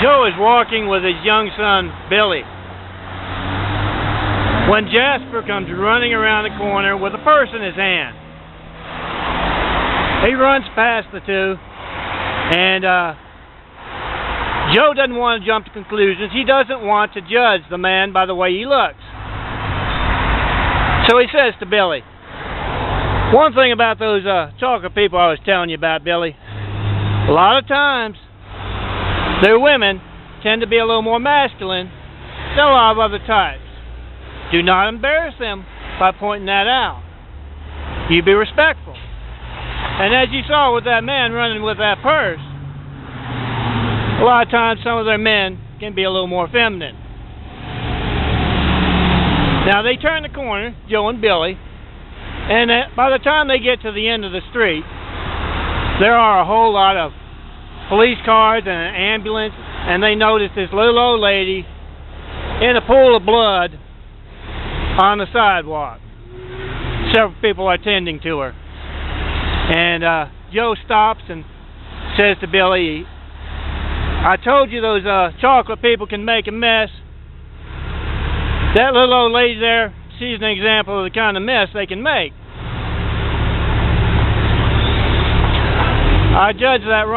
Joe is walking with his young son, Billy, when Jasper comes running around the corner with a purse in his hand. He runs past the two, and Joe doesn't want to jump to conclusions. He doesn't want to judge the man by the way he looks. So he says to Billy, one thing about those chocolate people I was telling you about, Billy, a lot of times their women tend to be a little more masculine than a lot of other types. Do not embarrass them by pointing that out. You be respectful. And as you saw with that man running with that purse, a lot of times some of their men can be a little more feminine. Now they turn the corner, Joe and Billy, and by the time they get to the end of the street, there are a whole lot of police cars and an ambulance, and they notice this little old lady in a pool of blood on the sidewalk. Several people are tending to her. And Joe stops and says to Billy, I told you those chocolate people can make a mess. That little old lady there, she's an example of the kind of mess they can make. I judged that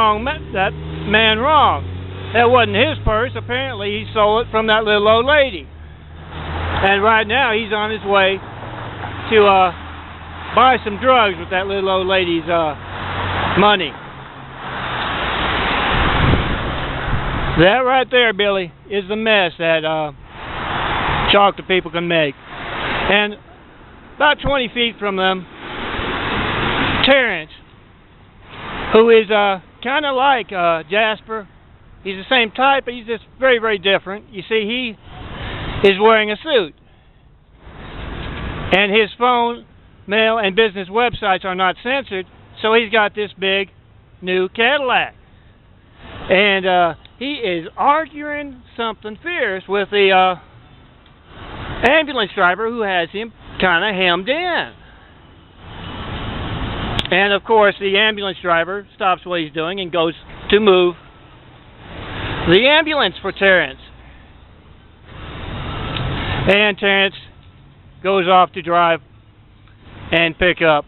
man wrong. That wasn't his purse. Apparently he stole it from that little old lady. And right now he's on his way to buy some drugs with that little old lady's money. That right there, Billy, is the mess that chocolate people can make. And about 20 feet from them, Terrence, who is kind of like Jasper. He's the same type, but he's just very, very different. You see, he is wearing a suit. And his phone, mail, and business websites are not censored, so he's got this big new Cadillac. And he is arguing something fierce with the ambulance driver who has him kind of hemmed in. And of course the ambulance driver stops what he's doing and goes to move the ambulance for Terrence. And Terrence goes off to drive and pick up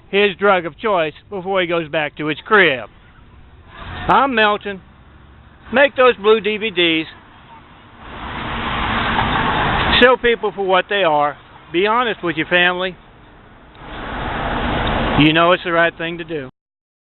his drug of choice before he goes back to his crib. I'm Melton. Make those blue DVDs. Show people for what they are. Be honest with your family. You know it's the right thing to do.